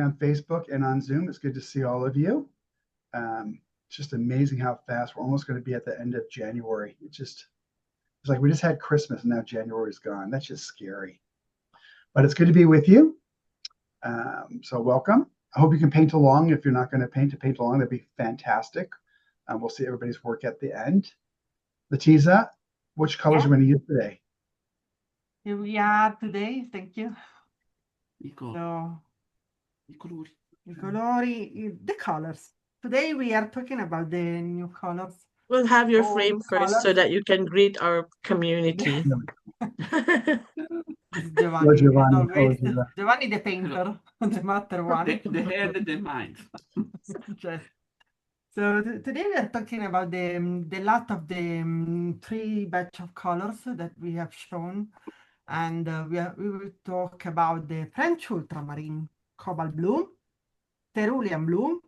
on Facebook and on Zoom. It's good to see all of you. It's just amazing how fast we're almost going to be at the end of January. It's like we just had Christmas and now January is gone. That's just scary. But it's good to be with you. So welcome. I hope you can paint along. If you're not going to paint along, that'd be fantastic. We'll see everybody's work at the end. Letizia, which colors are we going to use today? Here we are today. Thank you. I colori. The colors. Today we are talking about the new colors. We'll have your All frame first so colors. that you can greet our community. Giovanni, as Giovanni, always. Giovanni. Giovanni the painter, the matter one. The head and the mind. Yes. So today we are talking about the lot of the three batch of colors that we have shown, and we will talk about the French ultramarine, cobalt blue, cerulean blue,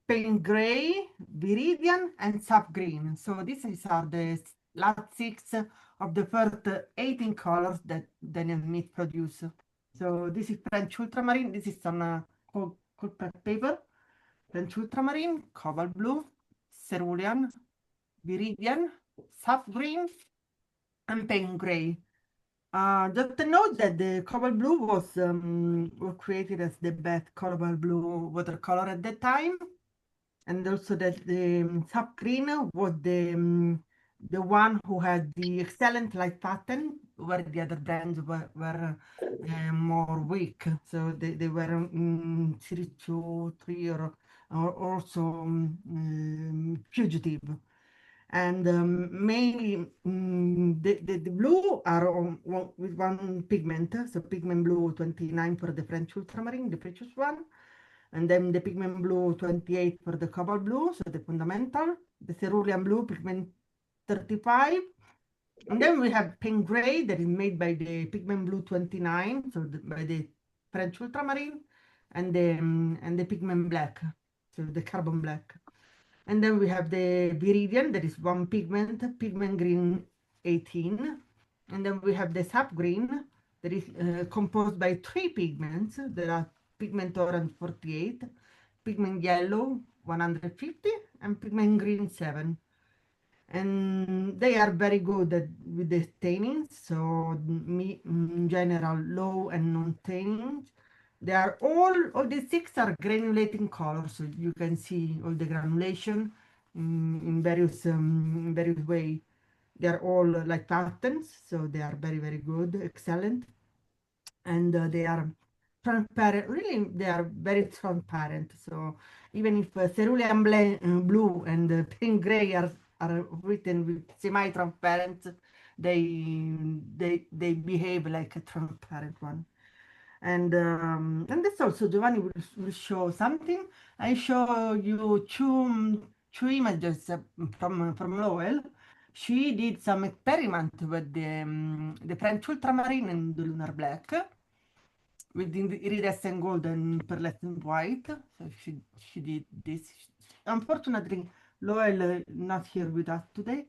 paint gray, viridian, and sap green. So these are the last 6 of the first 18 colors that Daniel Smith produced. So this is French ultramarine. This is on cold press paper. French ultramarine, cobalt blue, cerulean, viridian, sap green, and paint gray. Just to note that the cobalt blue was created as the best cobalt blue watercolor at that time, and also that the sap green was the one who had the excellent light pattern, where the other brands were more weak. So they were series 2, 3, or also fugitive. And mainly the blue are with one pigment, so pigment blue 29 for the French ultramarine, the precious one, and then the pigment blue 28 for the cobalt blue, so the fundamental, the cerulean blue pigment 35, and then we have paint gray that is made by the pigment blue 29, so by the French ultramarine, and the pigment black, so the carbon black. And then we have the viridian, that is one pigment green 18. And then we have the sap green, that is composed by 3 pigments. There are pigment orange 48, pigment yellow 150, and pigment green 7. And they are very good with the staining, so in general, low and non-staining. They are all the 6 are granulating colors, so you can see all the granulation in various ways. They are all like patterns, so they are very, very good, excellent. And they are transparent, really, they are very transparent. So even if cerulean blue and pink gray are written with semi-transparent, they behave like a transparent one. And that's also Giovanni will show something. I show you two images from Lowell. She did some experiment with the French ultramarine and the lunar black with the iridescent gold and pearlescent white. So she did this. Unfortunately, Lowell not here with us today.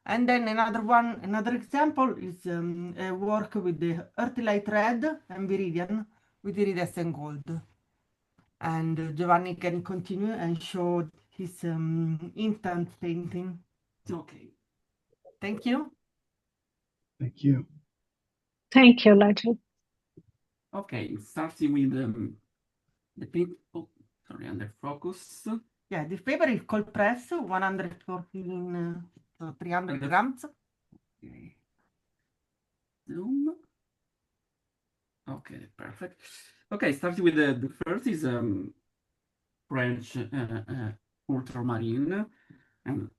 And then another example is a work with the earthy light red and viridian with iridescent gold. And Giovanni can continue and show his instant painting. Okay. Thank you. Thank you. Thank you, Legend. Okay, starting with the paint. Oh, sorry, under focus. Yeah, this paper is cold press, 114, so 300 grams. Okay. Zoom. Okay, perfect. Okay, starting with the first is French ultramarine, and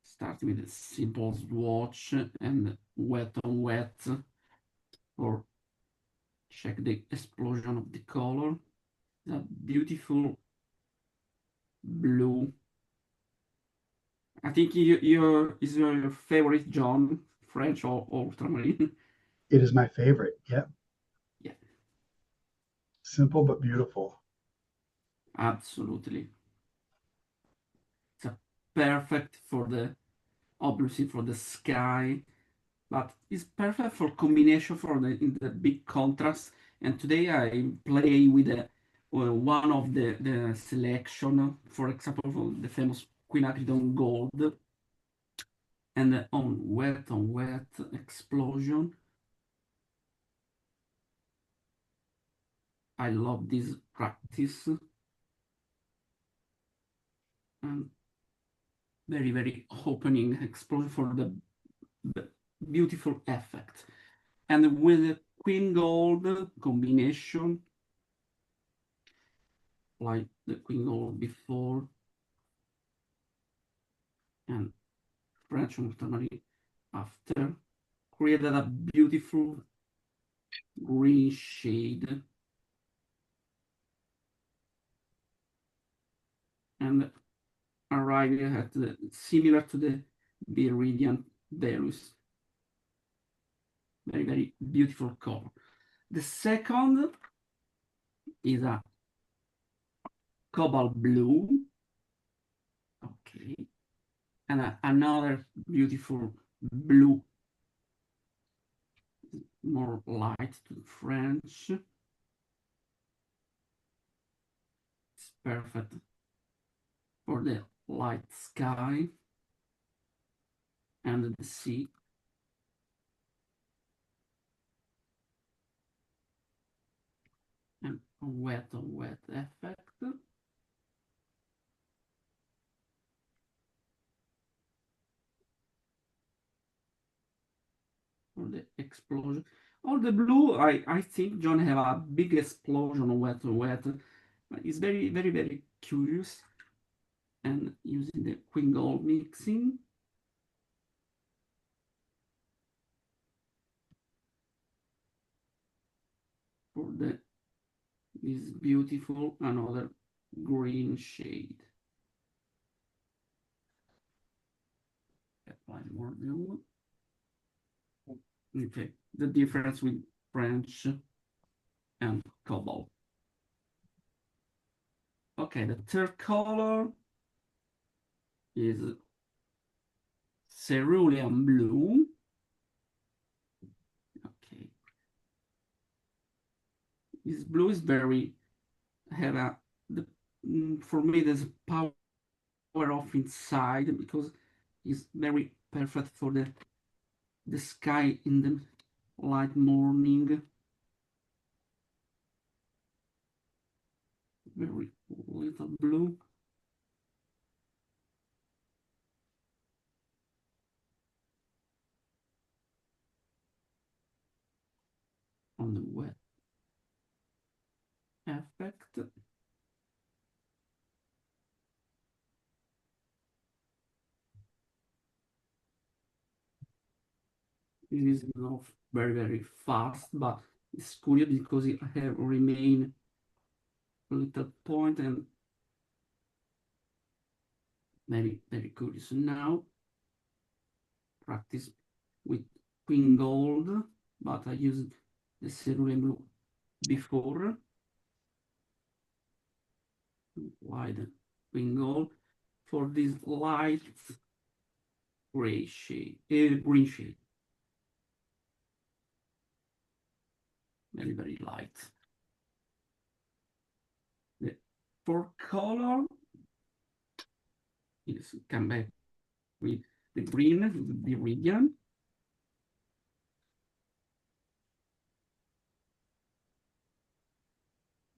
starting with a simple swatch and wet on wet for check the explosion of the color. That beautiful blue. I think is your favorite, John, French or ultramarine? It is my favorite. Yeah. Yeah. Simple but beautiful. Absolutely. It's a perfect for obviously for the sky, but it's perfect for combination in the big contrast And today I play with one of the selection, for example, for the famous quinacridone gold, and on wet explosion. I love this practice, and very opening explosion for the beautiful effect. And with the queen gold combination, like the queen gold before, and French ultramarine after, created a beautiful green shade. And arriving at the similar to the Viridian Venus. Very beautiful color. The second is a cobalt blue. Okay. And another beautiful blue, more light to French. It's perfect for the light sky and the sea. And a wet effect. For the explosion. All the blue, I think John have a big explosion wet. It's very curious. And using the queen gold mixing. For this beautiful another green shade. Apply more blue. Okay, the difference with French and cobalt. Okay, the third color is cerulean blue. Okay, this blue is very have a for me there's a power off inside because it's very perfect for the sky in the light morning. Very little blue. On the wet effect. It is not very fast, but it's curious because it have remain a little point and very curious. Now practice with queen gold, but I used the cerulean blue before. Apply the queen gold for this light gray shade, green shade. Very light. The fourth color is come back with the green, the Viridian.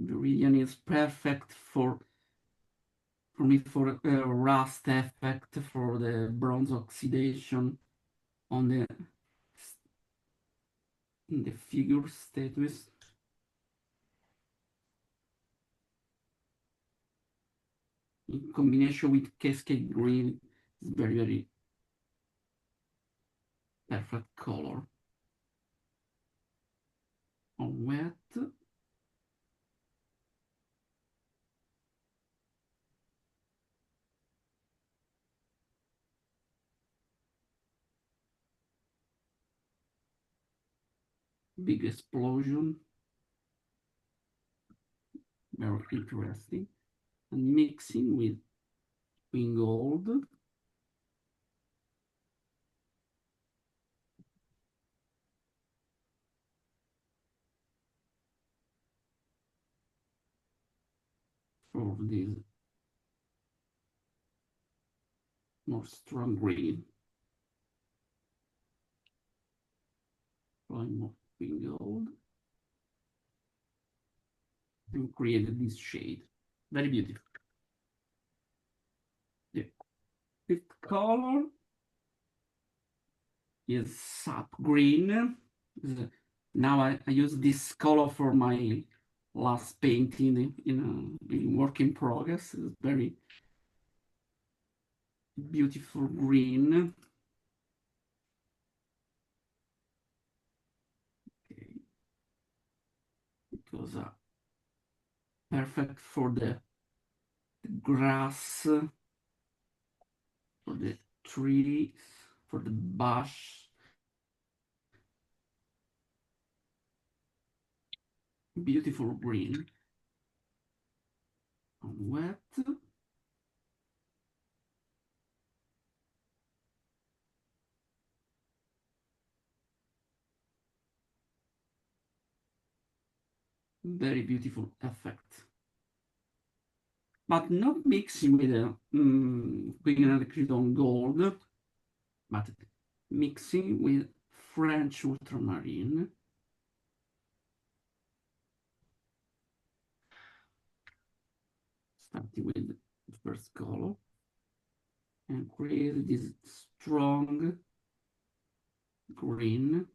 Viridian is perfect for me for rust effect, for the bronze oxidation on in the figure statues. In combination with cascade green, it's very perfect color. On wet. Big explosion. Very interesting. And mixing with queen gold. for this more strong green. Applying more green gold. And created this shade. Very beautiful. The fifth color is sap green. Now I use this color for my last painting in work in progress. It's very beautiful green. Okay. It was perfect for the grass, for the trees, for the bush. Beautiful green. On wet. Very beautiful effect. But not mixing with Queen and Credon gold, but mixing with French ultramarine. Starting with the first color and create this strong green,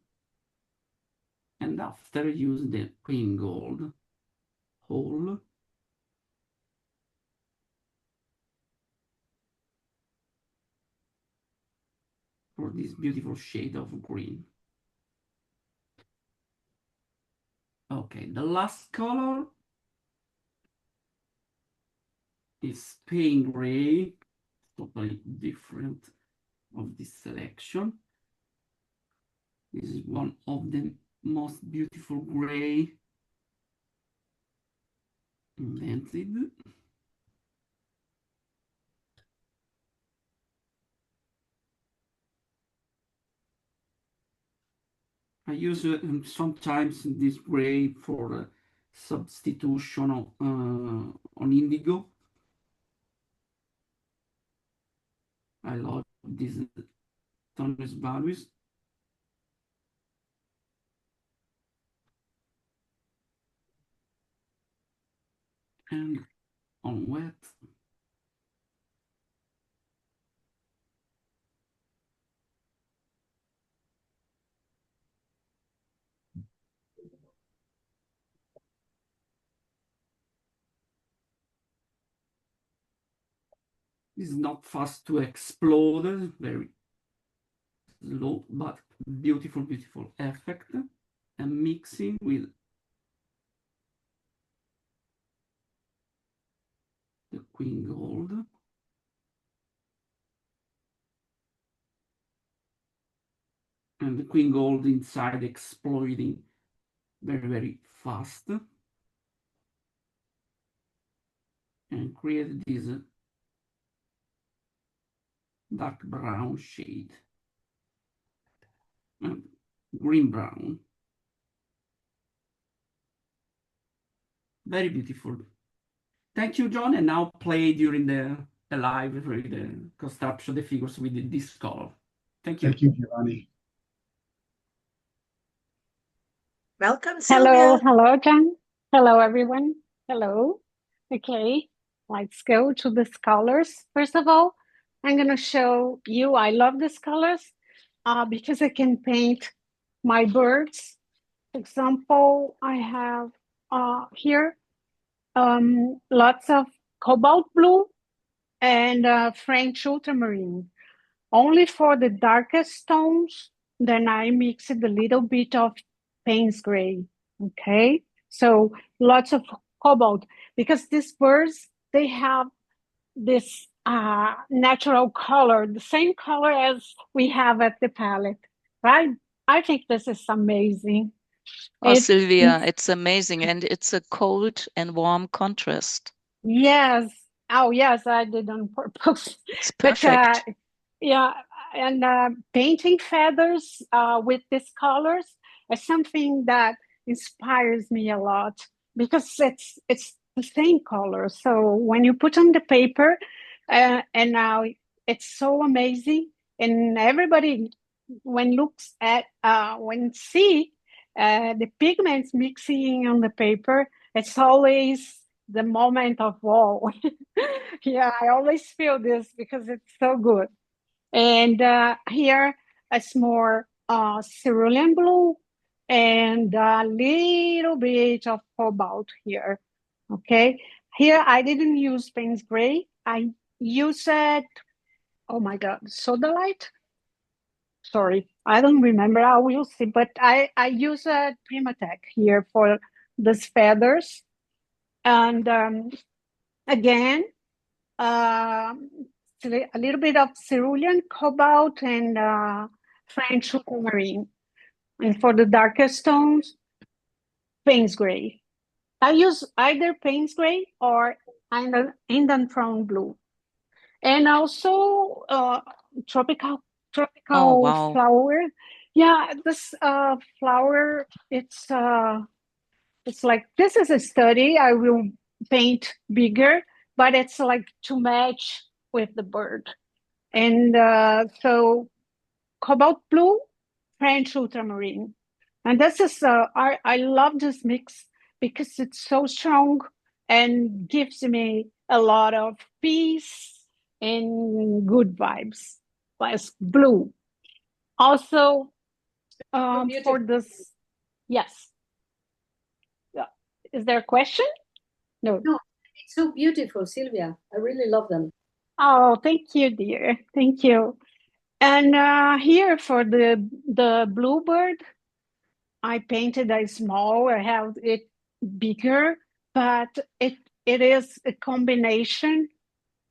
and after use the Queen gold whole for this beautiful shade of green. Okay, the last color is Spain gray, totally different of this selection. This is one of the most beautiful gray invented. I use sometimes this gray for substitution on indigo. I love these tones values. And on wet. It's not fast to explode, very slow, but beautiful, beautiful effect. And mixing with the Queen gold. And the Queen gold inside exploding very, very fast. And create this dark brown shade. And green brown. Very beautiful. Thank you, John. And now play during the live with the construction, the figures with this color. Thank you. Thank you, Giovanni. Welcome, Hello, Sylvia. hello, John. Hello, everyone. Hello. Okay, let's go to the colors. First of all, I'm going to show you, I love these colors because I can paint my birds. For example, I have here lots of cobalt blue and French ultramarine. Only for the darkest tones, then I mix it a little bit of Payne's gray. Okay, so lots of cobalt because these birds they have this natural color, the same color as we have at the palette, right? I think this is amazing. Oh, It, Sylvia, it's amazing. And it's a cold and warm contrast. yes. Oh, yes, I did on purpose. It's But perfect. yeah, and painting feathers with these colors is something that inspires me a lot because it's the same color. So when you put on the paper, and now it's so amazing, and everybody when see the pigments mixing on the paper, it's always the moment of wow. Yeah, I always feel this because it's so good. And here it's more cerulean blue and a little bit of cobalt here. Okay, here I didn't use Payne's Gray. I used, oh my God, soda light. Sorry, I don't remember. I will see, but I use a Primatech here for these feathers. And again, a little bit of cerulean, cobalt, and French ultramarine. And for the darkest tones, Payne's Gray. I use either Payne's Gray or Indenfron blue. And also tropical Oh, wow. flower. Yeah, this flower, it's like, this is a study. I will paint bigger, but it's like to match with the bird. And so cobalt blue, French ultramarine. And this is, I love this mix because it's so strong and gives me a lot of peace and good vibes. Plus blue. Also, for beautiful. this, yes. Is there a question? No. No, it's so beautiful, Sylvia. I really love them. Oh, thank you, dear. Thank you. And here for the bluebird, I painted a small. I have it bigger, but it is a combination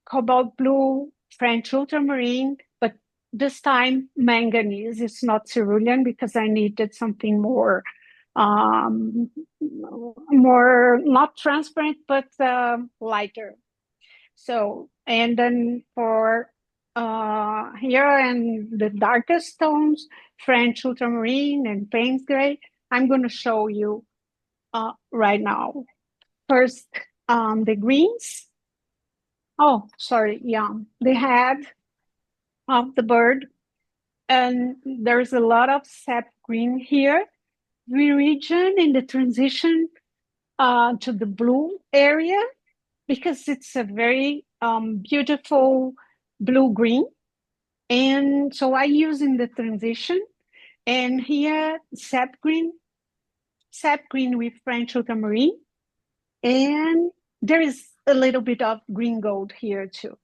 cobalt blue, French ultramarine, but this time manganese. It's not cerulean because I needed something more not transparent, but lighter. So, and then for here and the darkest tones, French ultramarine and Payne's Gray, I'm going to show you right now. First, the greens. Oh, sorry, yeah, the head of the bird. And there's a lot of sap green here. The region in the transition to the blue area, because it's a very beautiful blue-green. And so I use in the transition. And here, sap green with French ultramarine. And there is a little bit of green gold here too.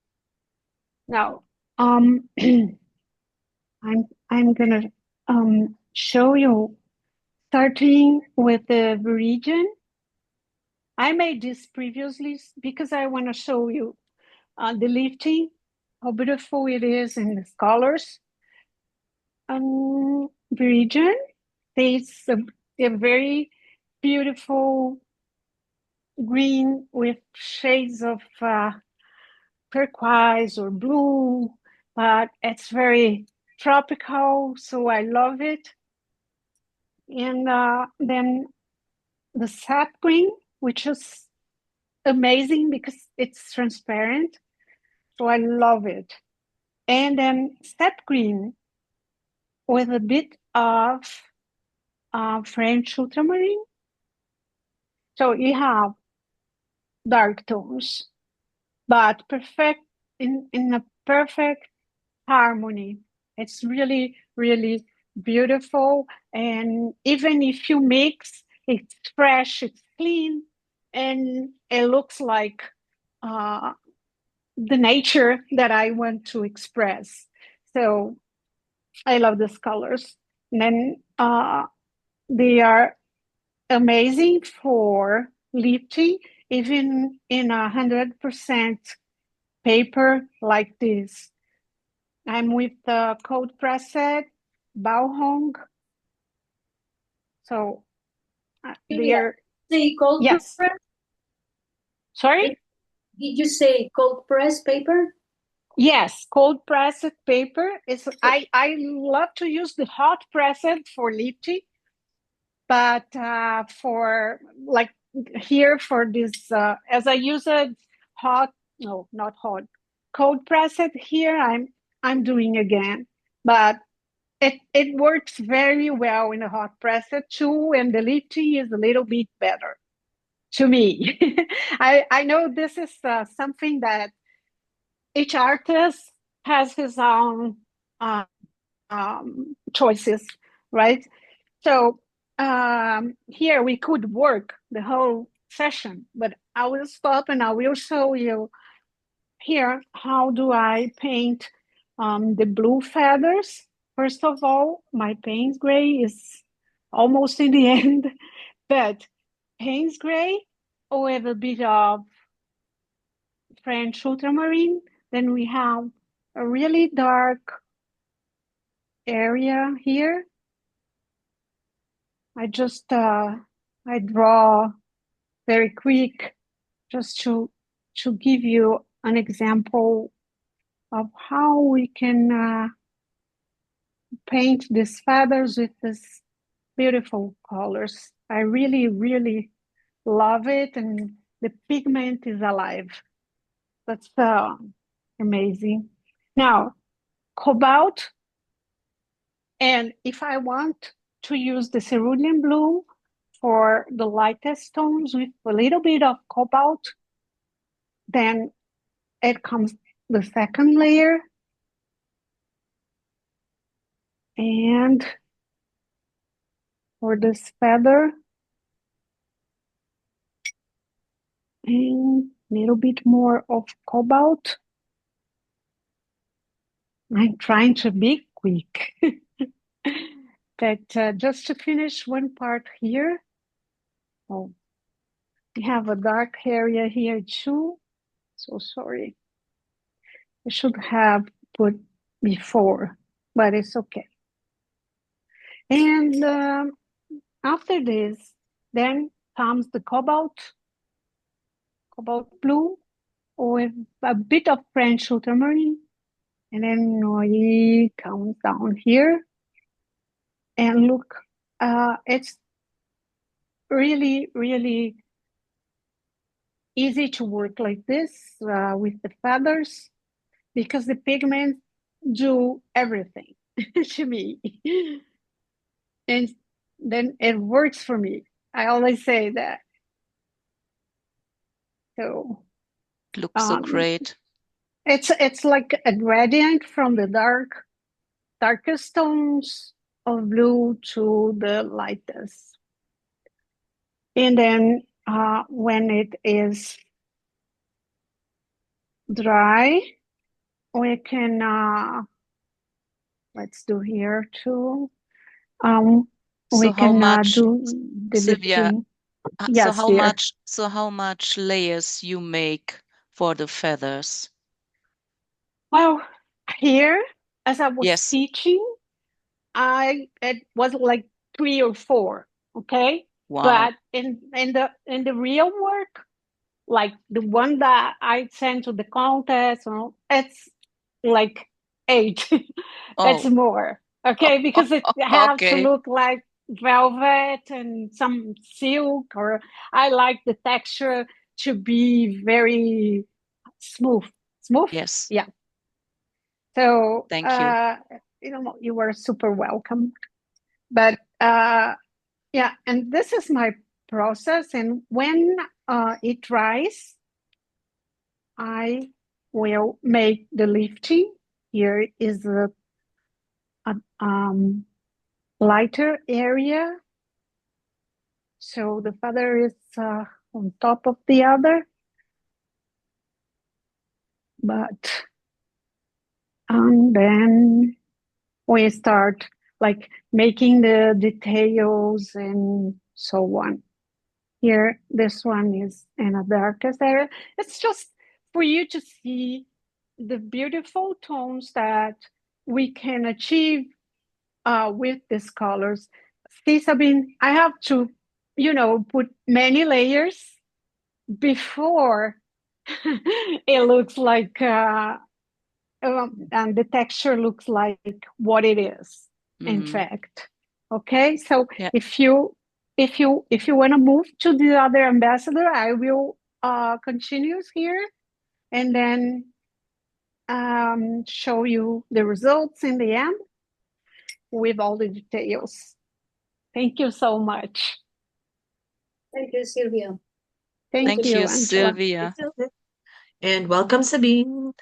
Now, I'm gonna show you, starting with the region. I made this previously because I want to show you the lifting, how beautiful it is in the colors. Region, there's a very beautiful green with shades of turquoise or blue, but it's very tropical, so I love it. And then the sap green, which is amazing because it's transparent, so I love it. And then sap green with a bit of French ultramarine. So you have dark tones, but perfect in a perfect harmony. It's really, really beautiful. And even if you mix, it's fresh, it's clean, and it looks like the nature that I want to express. So I love these colors. And then they are amazing for lifting, even in 100% paper like this. I'm with the cold pressed Bauhong. So they are. Say cold Yes. press? Sorry? Did you say cold press paper? Yes, cold pressed paper is. I love to use the hot pressed for lifting, but for like here for this, as I use it not hot, cold press it here, I'm doing again, but it works very well in a hot presser too, and the lifting is a little bit better to me. I know this is something that each artist has his own choices, right? So here we could work the whole session, but I will stop and I will show you here how do I paint the blue feathers. First of all, my Payne's gray is almost in the end, but Payne's gray with a bit of French ultramarine. Then we have a really dark area here. I just I draw very quick just to give you an example of how we can paint these feathers with these beautiful colors. I really, really love it, and the pigment is alive. That's amazing. Now, cobalt, and if I want to use the cerulean blue for the lightest tones with a little bit of cobalt, then it comes the second layer. And for this feather, and a little bit more of cobalt. I'm trying to be quick. But just to finish one part here. Oh, we have a dark area here too. So sorry. I should have put before, but it's okay. And after this, then comes the cobalt blue with a bit of French ultramarine. And then Noir comes down here. And look, it's really, really easy to work like this with the feathers because the pigments do everything to me. And then it works for me. I always say that. So Looks so great. it's like a gradient from the darkest tones of blue to the lightest. And then when it is dry, we can let's do here too. We So how can much, do the Sylvia, lifting. Yes, so how much layers you make for the feathers? Well, here, as I was Yes. teaching, it was like 3 or 4, okay? Wow. But in the real work, like the one that I sent to the contest, it's like 8. It's Oh, more, okay? Because it has to okay. look like velvet and some silk, or I like the texture to be very smooth. Smooth? Yes. Yeah. So, Thank you. you were super welcome. But yeah, and this is my process. And when it dries, I will make the lifting. Here is a lighter area. So the feather is on top of the other. But, and then we start like making the details and so on. Here, this one is in a darkest area. It's just for you to see the beautiful tones that we can achieve with these colors. See, Sabine, I have to, put many layers before it looks like, and the texture looks like what it is, in fact. Okay, so Yeah. if you if you want to move to the other ambassador, I will continue here and then show you the results in the end with all the details. Thank you so much. Thank you, Sylvia. Thank you, Angela. Sylvia. And welcome, Sabine.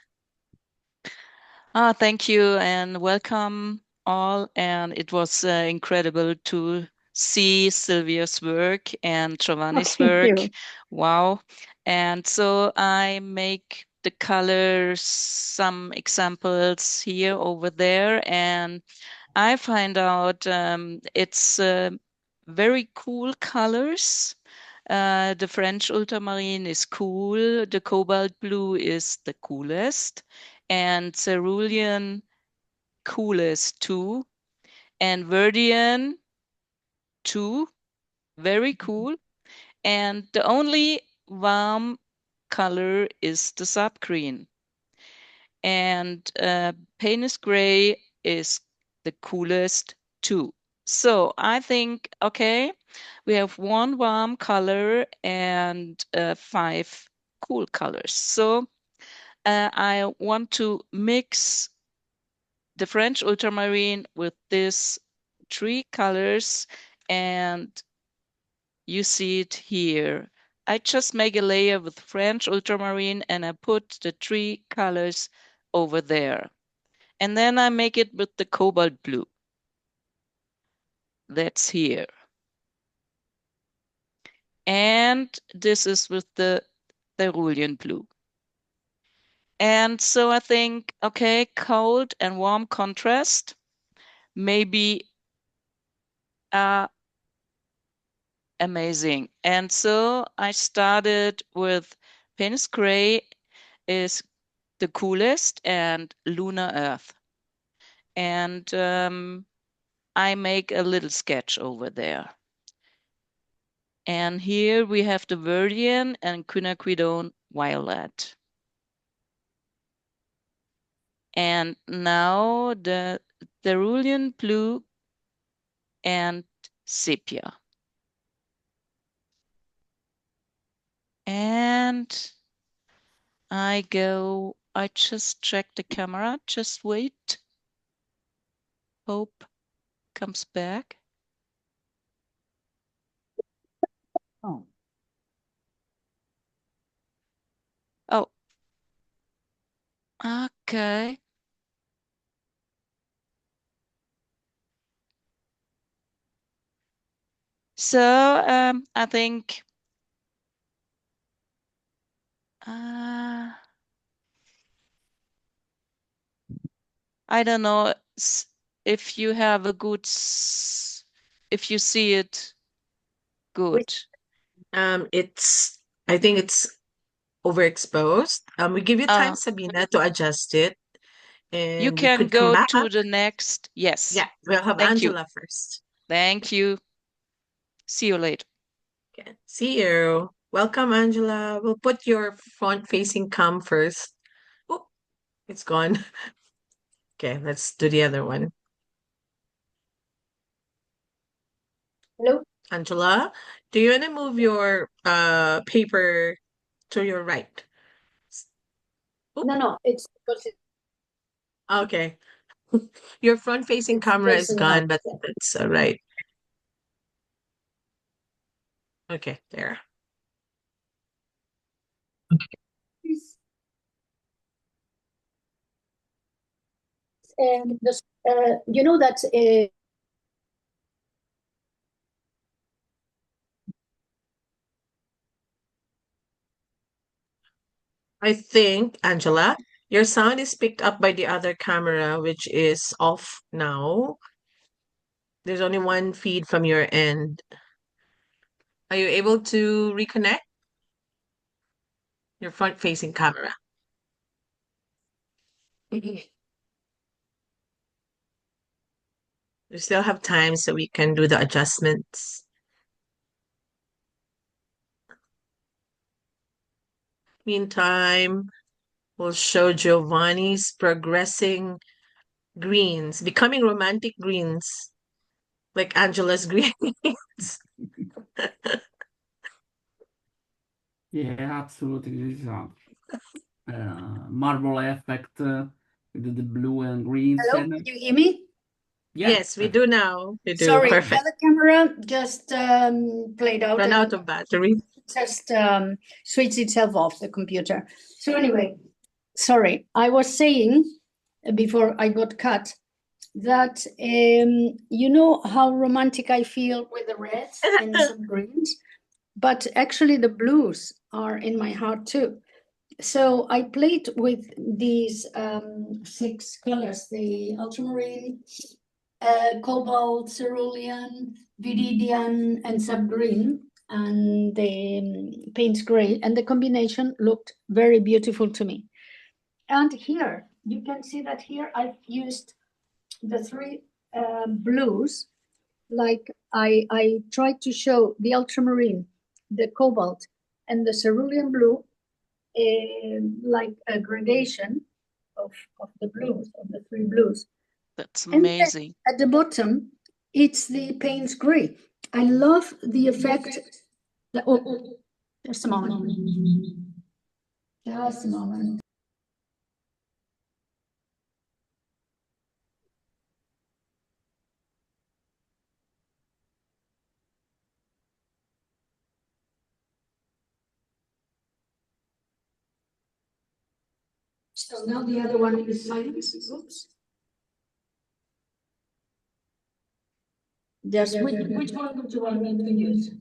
Thank you and welcome all. And it was incredible to see Sylvia's work and Giovanni's Thank work. you. Wow. And so I make the colors, some examples here over there, and I find out it's very cool colors. The French ultramarine is cool. The cobalt blue is the coolest, and cerulean coolest too, and verdian too, very cool. And the only warm color is the sap green. And Paynes gray is the coolest too. So I think, okay, we have one warm color and 5 cool colors. So I want to mix the French ultramarine with these 3 colors, and you see it here. I just make a layer with French ultramarine and I put the 3 colors over there. And then I make it with the cobalt blue. That's here. And this is with the cerulean blue. And so I think, okay, cold and warm contrast, maybe amazing. And so I started with Paynes Gray is the coolest and Lunar Earth. And I make a little sketch over there. And here we have the Verdian and quinacridone violet. And now the cerulean blue and sepia. And I just check the camera, just wait. Hope comes back. Oh. Oh. Okay. So I think I don't know if you have a good, if you see it good. I think it's overexposed. We give you time, Sabina, to adjust it. And You we can could come go back. to the next. Yes. Yeah, we'll have Thank you. Angela first. Thank you. See you later. Okay. See you. Welcome, Angela. We'll put your front-facing cam first. Oh, it's gone. Okay, let's do the other one. Hello? Angela, do you want to move your paper to your right? Oh, No, it's because okay. Your front-facing it's camera is facing gone, out. but Yeah. it's all right. Okay, there. And you know that I think, Angela, your sound is picked up by the other camera, which is off now. There's only one feed from your end. Are you able to reconnect your front-facing camera? We still have time, so we can do the adjustments. Meantime, we'll show Giovanni's progressing greens, becoming romantic greens. like Angela's greens. Yeah, absolutely. This is marble effect with the blue and greens. Hello, And can you hear me? yeah, Yes, we do now. We do. Sorry, the Perfect. other camera just played out Run and out of battery. just switched itself off, the computer. So anyway, sorry, I was saying before I got cut that you know how romantic I feel with the reds and some greens, but actually the blues are in my heart too. So I played with these 6 colors: the ultramarine, cobalt, cerulean, viridian, and subgreen, and the Payne's gray, and the combination looked very beautiful to me. And here you can see that here I've used the 3 blues. Like I tried to show the ultramarine, the cobalt, and the cerulean blue, like a gradation of the blues, of the 3 blues. That's And then amazing. at the bottom, it's the Payne's gray. I love the effect. Oh, just a moment. Just a moment. So now the other one is silence. Oops. Just which one would you want me to use?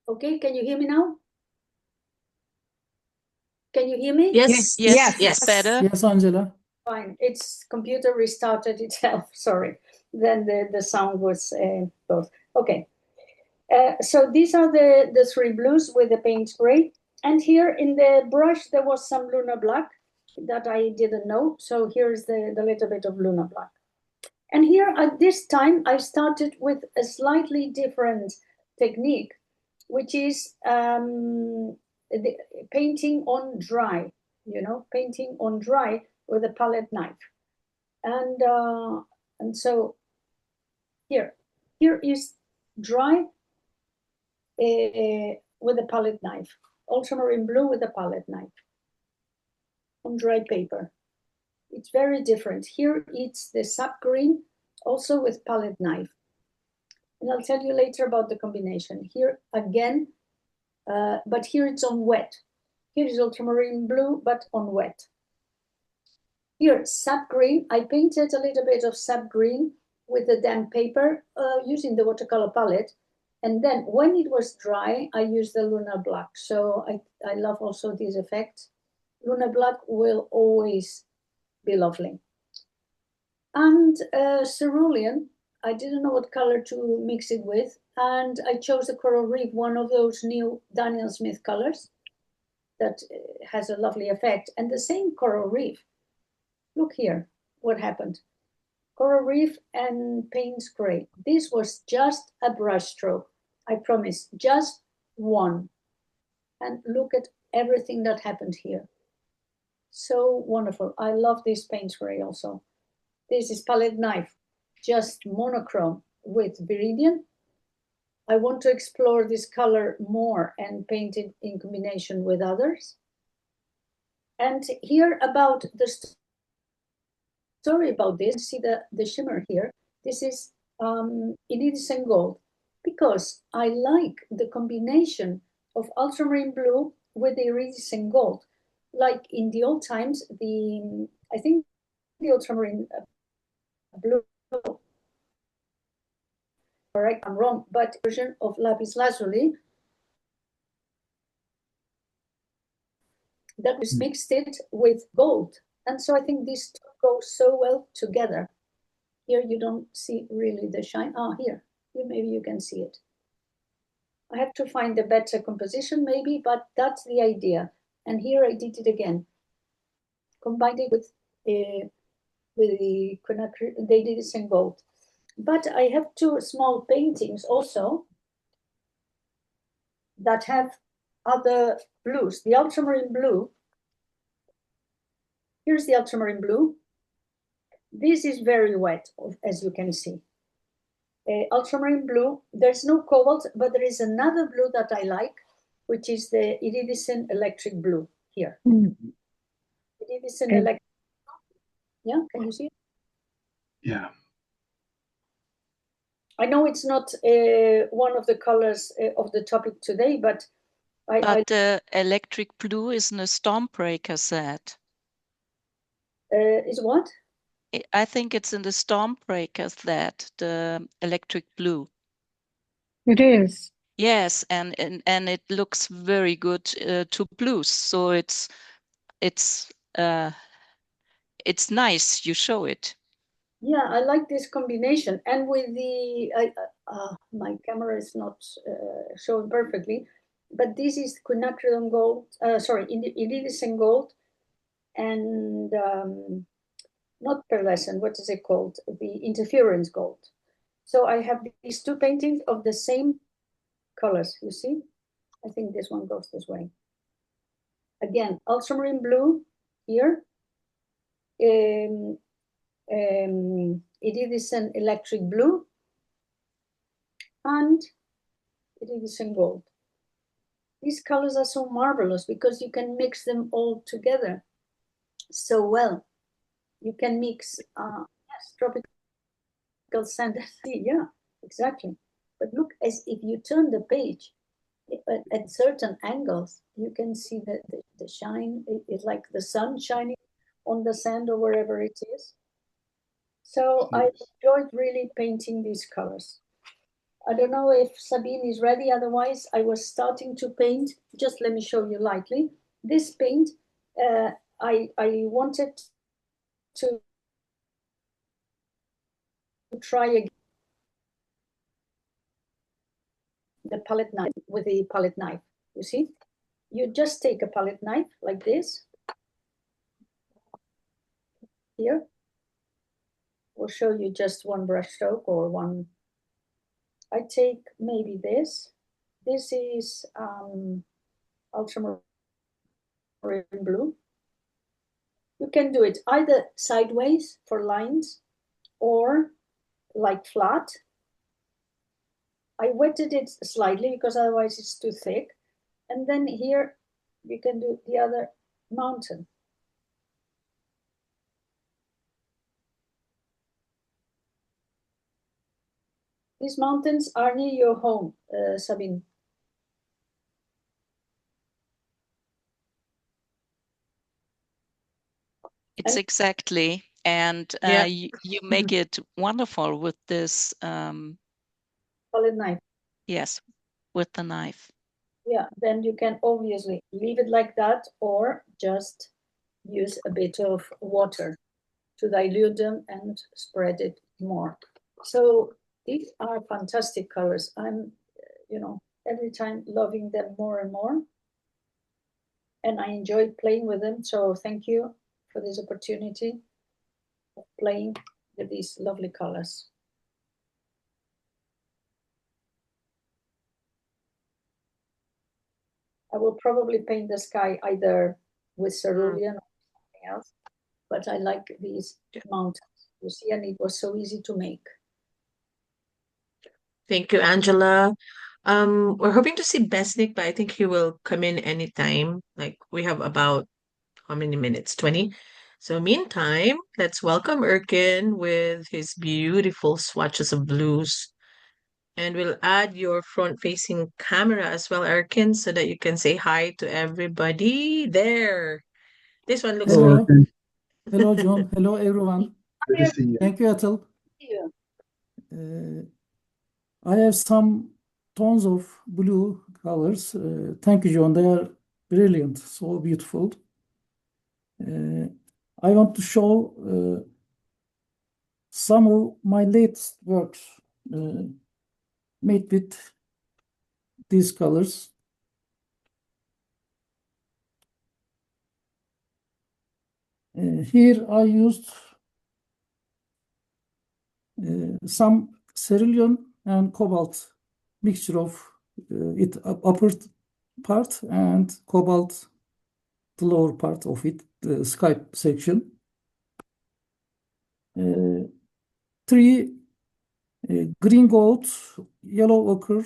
Okay, can you hear me now? Can you hear me? Yes. Yes, Yes. better. Yes, Angela. Fine. Its computer restarted itself. Sorry. Then the sound was both. Okay. So these are the 3 blues with the Payne's gray. And here in the brush, there was some lunar black that I didn't know. So here's the little bit of lunar black. And here at this time, I started with a slightly different technique, which is the painting on dry, painting on dry with a palette knife. And so here is dry with a palette knife, ultramarine blue with a palette knife on dry paper. It's very different. Here it's the subgreen, also with palette knife. And I'll tell you later about the combination. Here again, but here it's on wet. Here is ultramarine blue, but on wet. Here, subgreen, I painted a little bit of subgreen with the damp paper using the watercolor palette. And then when it was dry, I used the lunar black. So I love also this effect. Lunar black will always be lovely. And cerulean, I didn't know what color to mix it with. And I chose the Coral Reef, one of those new Daniel Smith colors that has a lovely effect. And the same Coral Reef. Look here, what happened. Coral Reef and Payne's gray. This was just a brush stroke. I promise, just one. And look at everything that happened here. So wonderful. I love this Payne's gray also. This is palette knife, just monochrome with viridian. I want to explore this color more and paint it in combination with others. And here about the story about this, see the shimmer here. This is iridescent gold, because I like the combination of ultramarine blue with the iridescent gold. Like in the old times, I think the ultramarine blue, correct, I'm wrong, but version of lapis lazuli that was mixed it with gold. And so I think these two go so well together. Here you don't see really the shine. Here maybe you can see it. I have to find a better composition maybe, but that's the idea. And here I did it again. Combined it with the they did it in gold. But I have 2 small paintings also. that have other blues. The ultramarine blue, here's the ultramarine blue. This is very wet, as you can see. Ultramarine blue, there's no cobalt, but there is another blue that I like, which is the iridescent electric blue here. Iridescent Okay. electric, yeah, can you see it? Yeah. I know it's not one of the colors of the topic today, but But electric blue is in a Stormbreaker set. Is what? I think it's in the Stormbreaker set, the electric blue. It is. Yes, and it looks very good to blues. So it's nice. You show it. Yeah, I like this combination. And with the, my camera is not showing perfectly, but this is quinacridone gold, iridescent gold, and not pearlescent, what is it called? The interference gold. So I have these two paintings of the same colors, you see? I think this one goes this way. Again, ultramarine blue here. Iridescent electric blue and iridescent gold. These colors are so marvelous because you can mix them all together so well. You can mix yes, tropical sand. Yeah, exactly. But look, as if you turn the page at certain angles, you can see the shine. It's like the sun shining on the sand or wherever it is. So I enjoyed really painting these colors. I don't know if Sabine is ready, otherwise I was starting to paint. Just let me show you lightly. This paint, I wanted to try again the palette knife with the palette knife. You see, you just take a palette knife like this. Here, we'll show you just one brush stroke or one. I take maybe this. This is ultramarine blue. You can do it either sideways for lines or like flat. I wetted it slightly because otherwise it's too thick. And then here you can do the other mountain. These mountains are near your home, Sabine. It's exactly. And Yeah. you make it wonderful with this. Palette knife. Yes, with the knife. Yeah, then you can obviously leave it like that or just use a bit of water to dilute them and spread it more. So these are fantastic colors. I'm, every time loving them more and more. And I enjoy playing with them. So thank you for this opportunity of playing with these lovely colors. I will probably paint the sky either with cerulean or something else, but I like these mountains, you see, and it was so easy to make. Thank you, Angela. We're hoping to see Besnick, but I think he will come in anytime. Like we have about how many minutes? 20. So meantime, let's welcome Erkin with his beautiful swatches of blues. And we'll add your front-facing camera as well, Erkin, so that you can say hi to everybody. There. This one looks Hello. great. Hello, John. Hello, everyone. Good to see you. Thank you, Atul. Yeah. I have some tons of blue colors. Thank you, John. They are brilliant, so beautiful. I want to show some of my latest works made with these colors. Here I used some cerulean and cobalt mixture of upper part and cobalt the lower part of it, the sky section. Three green gold, yellow ochre,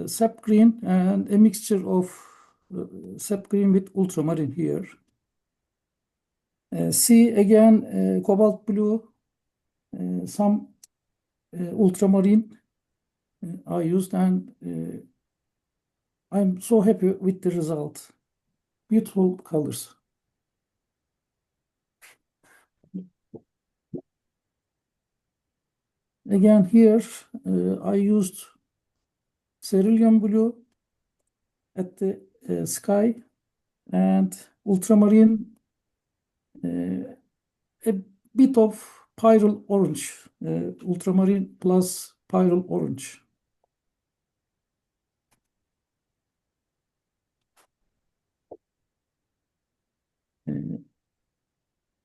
sap green, and a mixture of sap green with ultramarine here. C again, cobalt blue, some ultramarine I used, and I'm so happy with the result. Beautiful colors. Again, here I used cerulean blue at the sky and ultramarine, a bit of pyrrole orange, ultramarine plus pyrrole orange.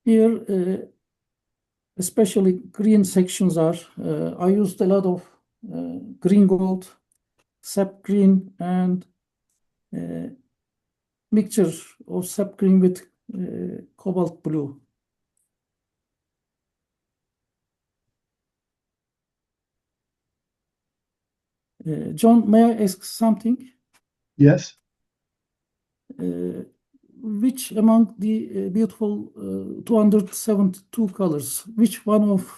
Here, especially green sections are, I used a lot of green gold, sap green, and mixture of sap green with cobalt blue. John, may I ask something? Yes. Which among the beautiful 272 colors, which one of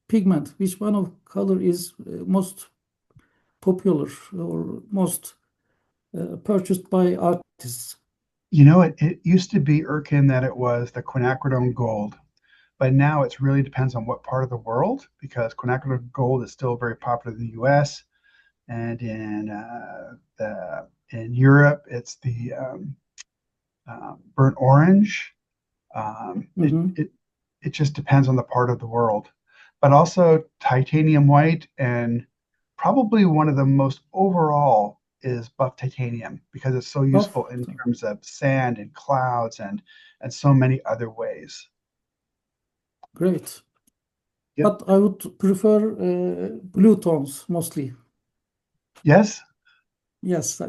pigment, which one of color is most popular or most purchased by artists? You know, it used to be, Erkin, that it was the quinacridone gold, but now it really depends on what part of the world, because quinacridone gold is still very popular in the U.S. and in Europe, it's the burnt orange. It just depends on the part of the world, but also titanium white, and probably one of the most overall is buff titanium, because it's so useful in terms of sand and clouds and so many other ways. Great. Yep. But I would prefer blue tones mostly. Yes. Yes.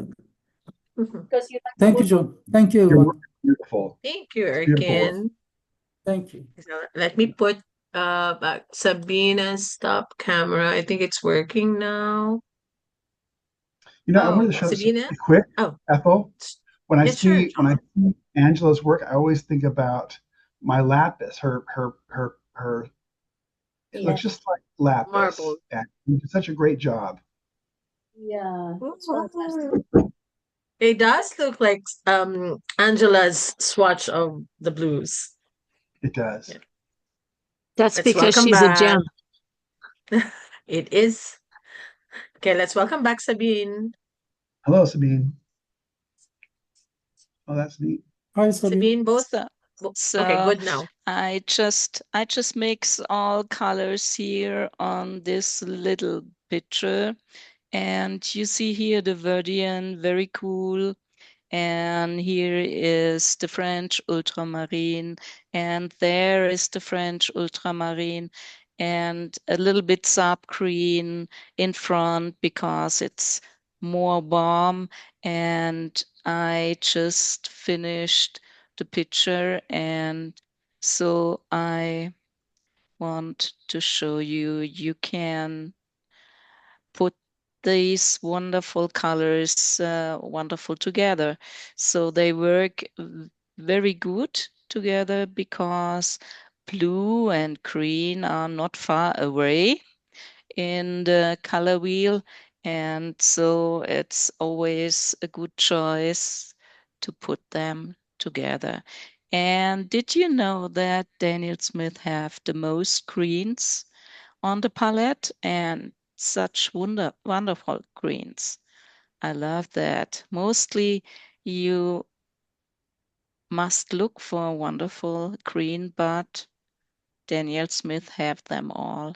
Because you like Thank you, John. Thank you, everyone. Beautiful. Thank you, Beautiful. Erkin. Thank you. So let me put back Sabina's stop camera. I think it's working now. You know, I wanted to show Sabina? something quick, Ethel. When I Yeah, sure, see Angela's work, I always think about my lapis. Her it looks just like lapis. Marble. And you did such a great job. Yeah, it's fantastic. It does look like Angela's swatch of the blues. It does. Yeah. That's Let's because welcome she's a back. gem. It is. Okay, let's welcome back Sabine. Hello, Sabine. Oh, that's neat. Hi, Sabine. Sabine, both. So Okay, good now. I just mix all colors here on this little picture, and you see here the Verdian, very cool. And here is the French ultramarine, and there is the French ultramarine, and a little bit sap green in front because it's more warm. And I just finished the picture, and so I want to show you, you can put these wonderful colors wonderful together. So they work very good together because blue and green are not far away in the color wheel, and so it's always a good choice to put them together. And did you know that Daniel Smith have the most greens on the palette, and such wonderful greens? I love that. Mostly you must look for a wonderful green, but Daniel Smith have them all.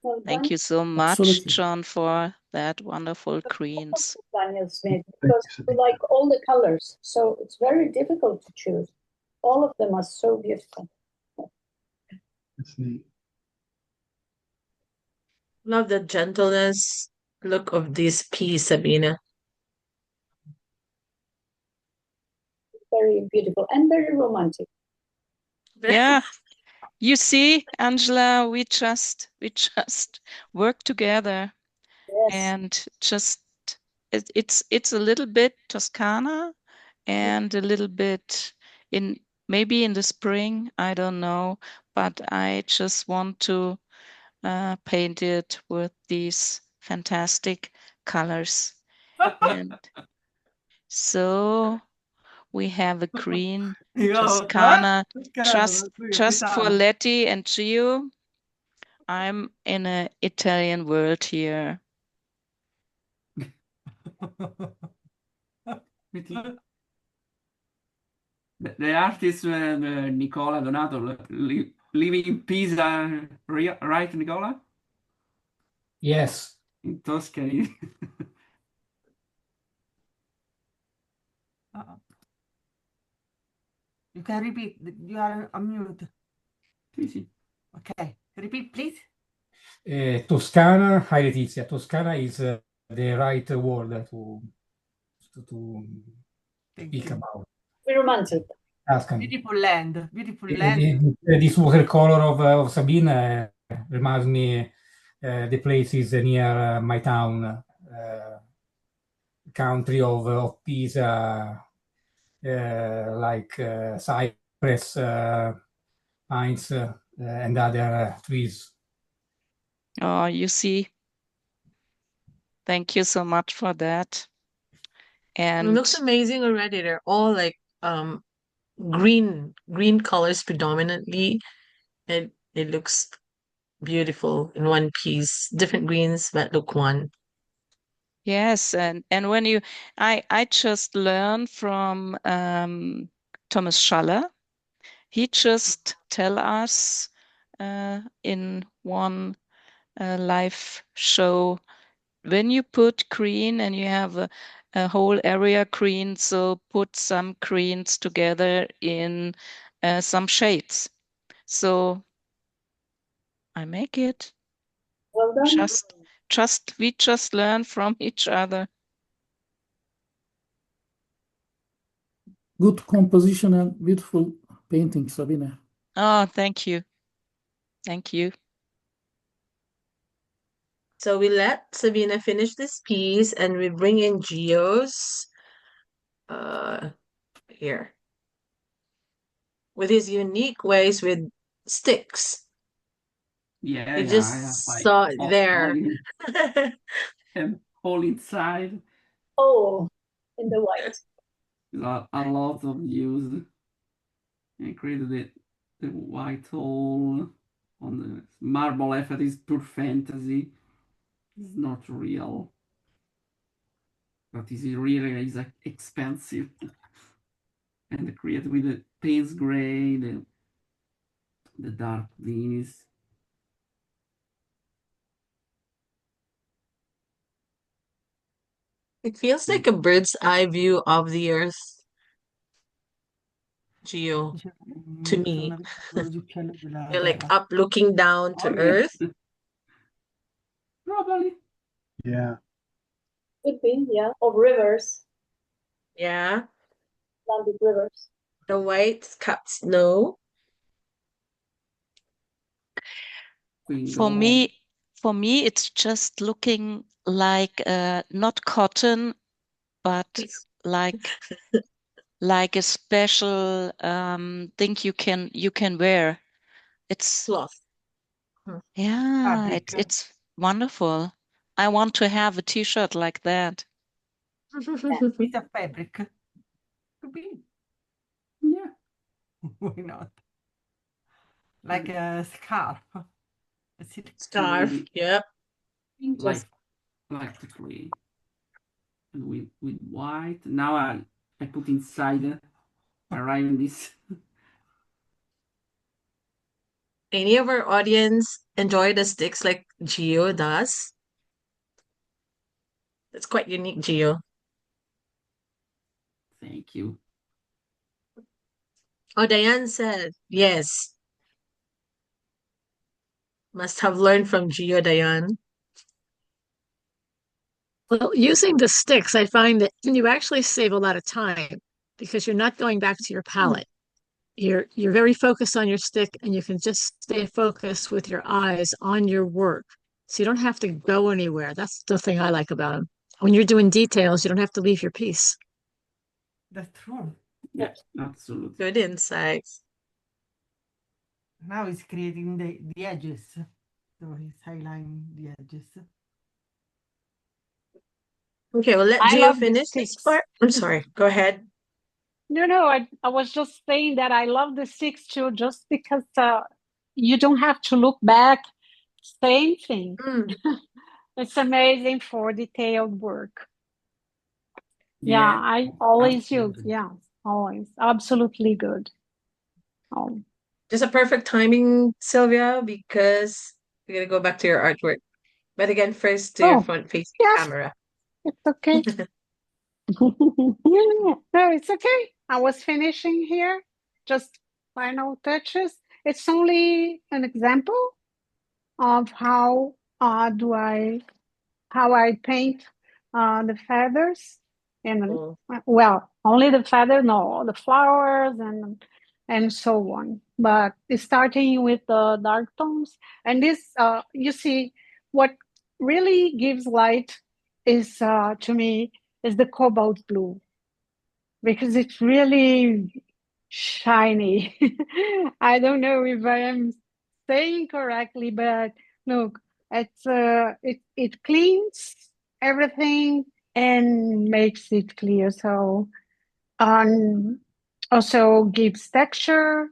Well, Thank you so much, Absolutely. John, for that wonderful greens. Daniel Smith, because we like all the colors, so it's very difficult to choose. All of them are so beautiful. It's neat. Love the gentleness Look of this piece, Sabina. Very beautiful and very romantic. Yeah. You see, Angela, we just work together Yes. and just it's a little bit Toscana and a little bit in maybe in the spring, I don't know, but I just want to paint it with these fantastic colors. And so we have a green Toscana just for Letty and Gio. I'm in an Italian world here. The artist Nicola Donato living in Pisa, right, Nicola? Yes. In Tuscany. You can repeat. You are on mute. Sì, sì. Okay. Repeat, please. Toscana, hi Letizia. Toscana is the right word to Thank speak you. about. Very romantic. Tuscany. Beautiful land. Beautiful land. This watercolor of Sabine reminds me the places near my town, country of Pisa, like cypress, pines, and other trees. Oh, you see. Thank you so much for that. It And looks amazing already. They're all like green colors predominantly. It looks beautiful in one piece. Different greens that look one. yes, and when you I just learned from Thomas Schaller. He just tell us in one live show, when you put green and you have a whole area green, so put some greens together in some shades. So I make it. Well done. We just learn from each other. Good composition and beautiful painting, Sabine. Oh, thank you. Thank you. So we let Sabina finish this piece and we bring in Gio's here with his unique ways with sticks. Yeah, You yeah, just I have like saw it there. and all inside. Oh, in the white. A lot of use. I created the white hole on the marble effect is pure fantasy. It's not real. But is really is expensive. And created with the Payne's gray, the dark greens. It feels like a bird's eye view of the earth, Gio, to me. You're like up looking down to earth. Probably. Yeah. Could be, yeah. Of rivers, Yeah. Atlantic rivers. The white capped snow. For me, it's just looking like not cotton, but like a special thing you can wear. It's cloth. yeah, Fabric. it's wonderful. I want to have a t-shirt like that. Piece of fabric. Could be. Yeah. Why not? Like a scarf. A silk Scarf, yep. Like practically. And with white. Now I put inside around this. Any of our audience enjoy the sticks like Gio does? It's quite unique, Gio. Thank you. Oh, Diane said yes. Must have learned from Gio, Diane. Well, using the sticks, I find that you actually save a lot of time because you're not going back to your palette. You're very focused on your stick and you can just stay focused with your eyes on your work. So you don't have to go anywhere. That's the thing I like about them. When you're doing details, you don't have to leave your piece. That's true. Yeah, absolutely. Good insights. Now he's creating the edges. So he's highlighting the edges. Okay, well, I do you love the finish this sticks. part? I'm sorry. Go ahead. No, I was just saying that I love the sticks too, just because you don't have to look back. Same thing. Mm. It's amazing for detailed work. Yeah, Yeah, I always use, absolutely. yeah, always. Absolutely good. Oh, Just a perfect timing, Sylvia, because we're gonna go back to your artwork. But again, first to your oh, front-facing yes, camera. it's okay. No, it's okay. I was finishing here, just final touches. It's only an example of how I paint the feathers and Cool. well, only the feather, no, the flowers and so on. But starting with the dark tones, and this you see what really gives light is to me is the cobalt blue because it's really shiny. I don't know if I am saying correctly, but look, it cleans everything and makes it clear. So also gives texture.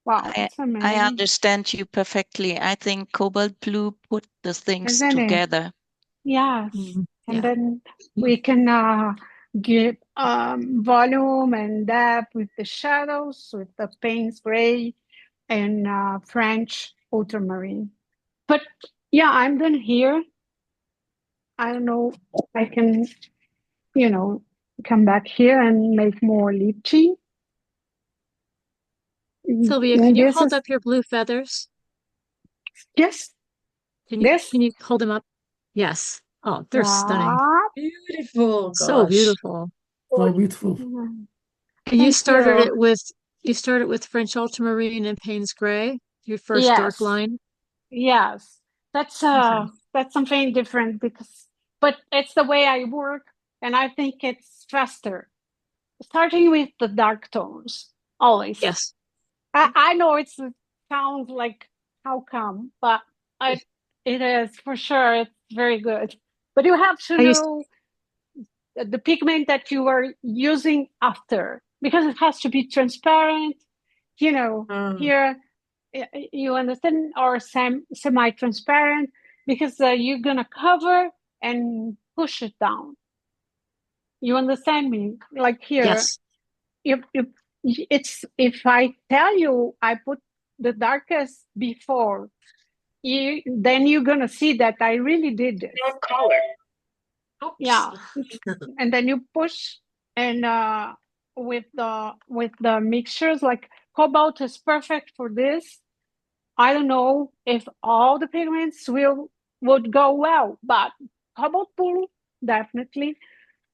Wow, it's I amazing, understand you perfectly. I think cobalt blue put the things isn't it? together. Yes. Mm, And yeah. then we can give volume and depth with the shadows, with the Payne's gray and French ultramarine. But yeah, I'm done here. I don't know. I can, come back here and make more lychee. Sylvia, can And you this hold is, up your blue feathers? yes, Can this. you hold them up? Yes. Oh, they're stunning. Wow. Beautiful. So Gosh. beautiful. So beautiful. And Thank you. you started with French ultramarine and Payne's gray, your first dark Yes. line. Yes. That's Okay. that's something different but it's the way I work and I think it's faster. Starting with the dark tones, always. Yes. I know it sounds like how come, but it is for sure. It's very good. But you have to I used know the pigment that you are using after because it has to be transparent. Mm. Here you understand, or semi-transparent because you're gonna cover and push it down. You understand me? Like here, yes. if I tell you I put the darkest before, then you're gonna see that I really did this. What color? Oops. Yeah, and then you push and with the mixtures, like cobalt is perfect for this. I don't know if all the pigments would go well, but cobalt blue definitely.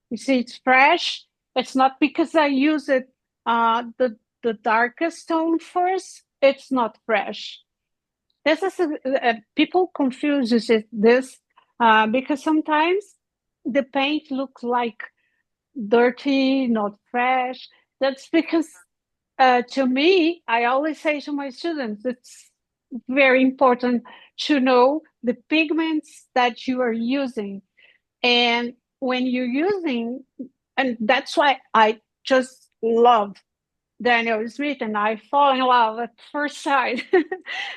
You see, it's fresh. It's not because I use it the darkest tone first. It's not fresh. This is people confuses this because sometimes the paint looks like dirty, not fresh. That's because to me, I always say to my students, it's very important to know the pigments that you are using. And when you're using, and that's why I just love Daniel Smith and I fall in love at first sight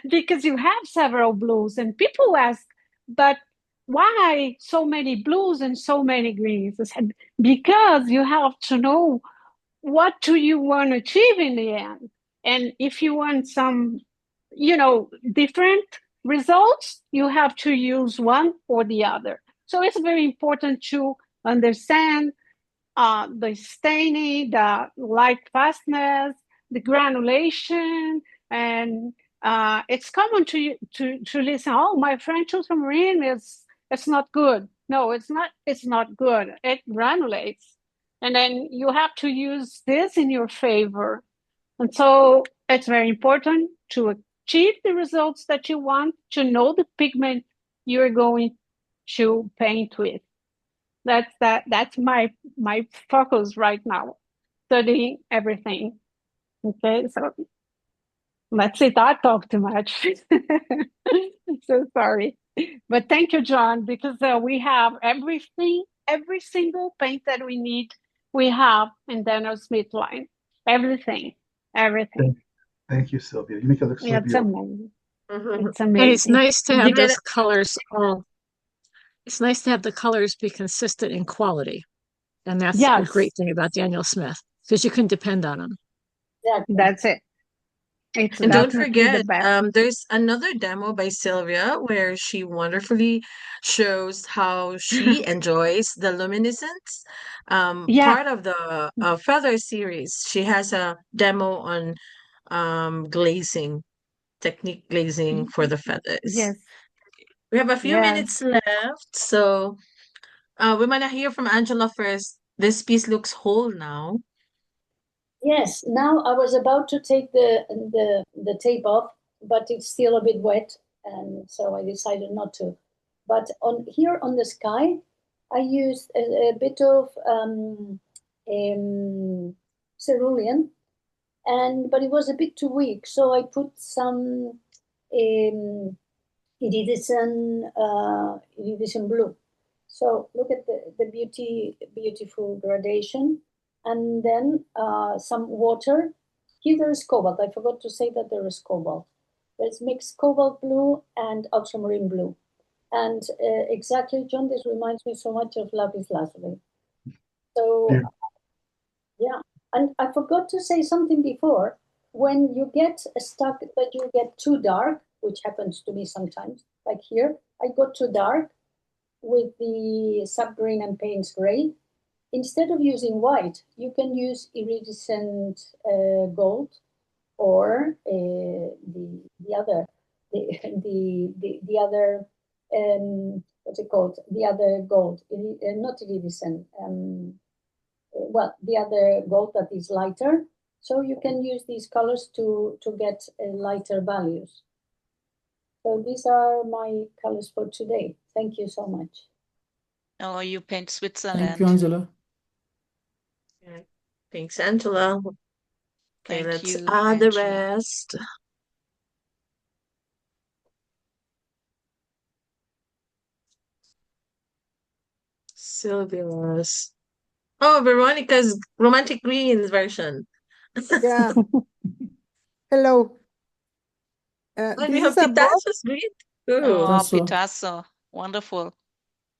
because you have several blues and people ask, but why so many blues and so many greens? I said, because you have to know what do you want to achieve in the end. And if you want some, different results, you have to use one or the other. So it's very important to understand the staining, the light fastness, the granulation, and it's common to listen. Oh, my French ultramarine it's not good. No, it's not good. It granulates. And then you have to use this in your favor. And so it's very important to achieve the results that you want, to know the pigment you're going to paint with. That's my focus right now, studying everything. Okay, so let's see, I talk too much. So sorry. But thank you, John, because we have everything, every single paint that we need, we have in Daniel Smith line. Everything, everything. Thank you, Sylvia. You make it look so Yeah, it's beautiful. amazing. Mhm. It's And it's amazing. nice to have Did those colors all, it's nice to have the colors be consistent in quality. And that's a Yes, great thing about Daniel Smith, because you can depend on him. Exactly. that's it. It's And don't definitely the forget, best. there's another demo by Sylvia where she wonderfully shows how she enjoys the luminescence. Yeah, Part of the Feather series, she has a demo on glazing, technique glazing for the feathers. yes, We have a few yes. minutes left, so we might hear from Angela first. This piece looks whole now. Yes, now I was about to take the tape off, but it's still a bit wet, and so I decided not to. But on here on the sky, I used a bit of cerulean, but it was a bit too weak, so I put some iridescent blue. So look at the beautiful gradation, and then some water. Here there is cobalt. I forgot to say that there is cobalt. There's mixed cobalt blue and ultramarine blue. And exactly, John, this reminds me so much of lapis lazuli. So Yeah. yeah, and I forgot to say something before. When you get stuck that you get too dark, which happens to me sometimes, like here, I got too dark with the subgreen and Payne's gray. Instead of using white, you can use iridescent gold or the other the other what's it called? The other gold, not iridescent. Well, the other gold that is lighter. So you can use these colors to get lighter values. So these are my colors for today. Thank you so much. Oh, you paint Thank you, Switzerland. Angela. Yeah. Thanks, Angela. Okay, Thank let's you, add the Angela. rest. Sylvia's. Oh, Veronica's Romantic Greens version. Yeah. Hello. And we This have is a box. Pitasso's green too. Oh, Picasso. Picasso. Wonderful.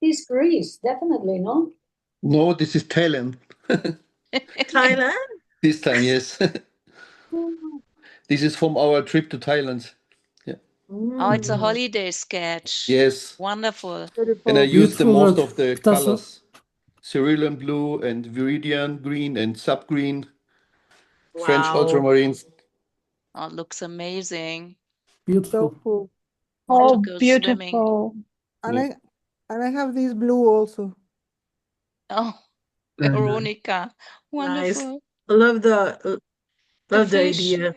This Greece, definitely, no? No, this is Thailand. Thailand? This time, yes. This is from our trip to Thailand. Yeah. Oh, it's a Mm. holiday sketch. Yes. Wonderful. And I Beautiful. used the Beautiful most work, of the Picasso. colors. Cerulean blue and viridian green and subgreen, French Wow. ultramarines. Oh, it looks amazing. Beautiful. So cool. Want to Oh, go swimming. beautiful. And I have this blue also. Oh, Very nice. Veronica. Nice. Wonderful. Love the The love the fish. idea.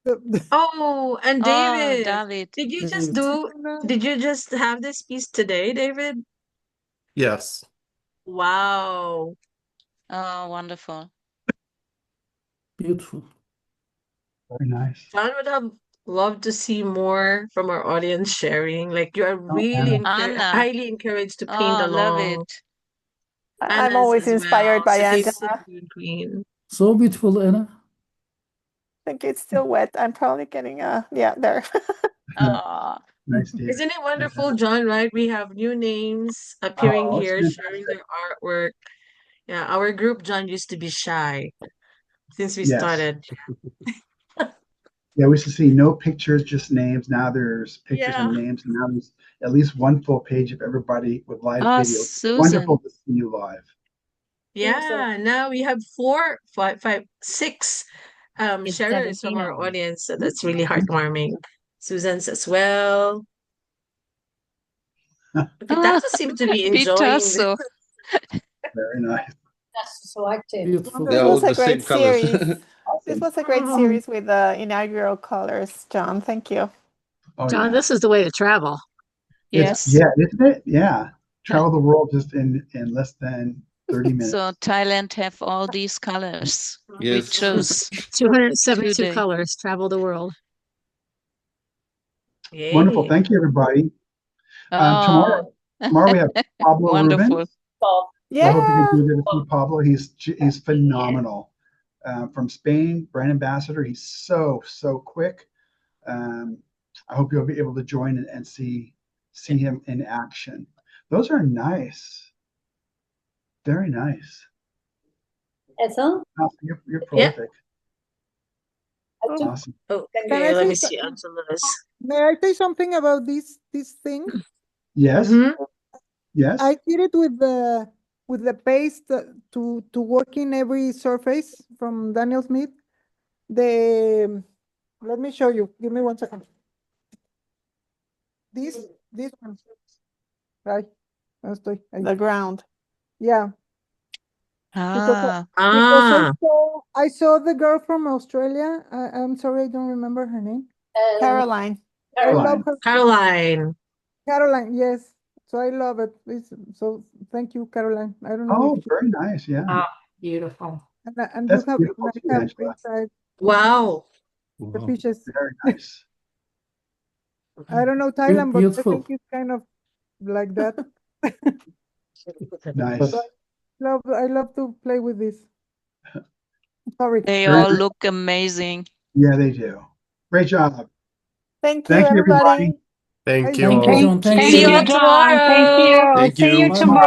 The- Oh, and Oh, David, David. did you just David. did you just have this piece today, David? Yes. Wow. Oh, wonderful. Beautiful. Very nice. John would have loved to see more from our audience sharing. Like you are Oh, really Anna. highly encouraged to paint Oh, love along. it. I'm Anna's always as inspired well. by Such a Angela. sweet queen. So beautiful, Anna. I think it's still wet. I'm probably getting yeah, there. Oh, Nice, David. Isn't it wonderful, John, right? We have new names appearing Oh, it's here, sharing fantastic. their artwork. Yeah, our group, John, used to be shy since we Yes. started. Yeah, we used to see no pictures, just names. Now there's pictures Yeah. and names. And now there's at least one full page of everybody with live oh, video. It's Susan. wonderful to see you live. Yeah, now we have 4, 5, 5, 6 It's sharers from our 17. audience, so that's really heartwarming. Susan's as well. Pitasa seems to be enjoying this. Picasso. Very nice. That's so active. Beautiful. This They're all was a the same great colors. series. This Awesome. was a great series with the inaugural colors, John. Thank you. Oh, John, yeah. this is the way to travel. It's, Yes. yeah, isn't it? Yeah. Travel the world just in less than 30 minutes. So Thailand have all these colors. We Yes. chose 272 today. colors, travel the world. Wonderful. Yay. Thank you, everybody. Oh, Tomorrow we have Pablo wonderful. Rubin. So, So I hope you can Yeah. be there to see Pablo. He's phenomenal. From Spain, brand ambassador. He's so quick. I hope you'll be able to join and see him in action. Those are nice. Very nice. Ethel, Oh, you're Yeah. prolific. I took, Awesome. Oh, Can I okay. Let me say see Angela's. May I say something about this thing? Yes. Mhm. Yes. I did it with the paste to work in every surface from Daniel Smith. Let me show you. Give me 1 second. This one. Right. The ground. Yeah. Because Ah, I saw the girl from Australia. I'm sorry, I don't remember her name. Caroline. I love Caroline. her. Caroline. Caroline, yes. So I love it. So thank you, Caroline. I don't know Oh, if very nice. Yeah. Ah, beautiful. and That's you have beautiful I too, have Angela. inside Wow. the Wow. fishes. Very nice. I don't know Thailand, but I Beautiful. think it's kind of like that. Nice. So I love to play with this. Sorry. they Very all nice. look amazing. Yeah, they do. Great job. Thank you, Thank you, everybody. everybody. Thank you Thank you, all. John. Thank See you. you John. Thank tomorrow. you. Thank See you you. Bye tomorrow.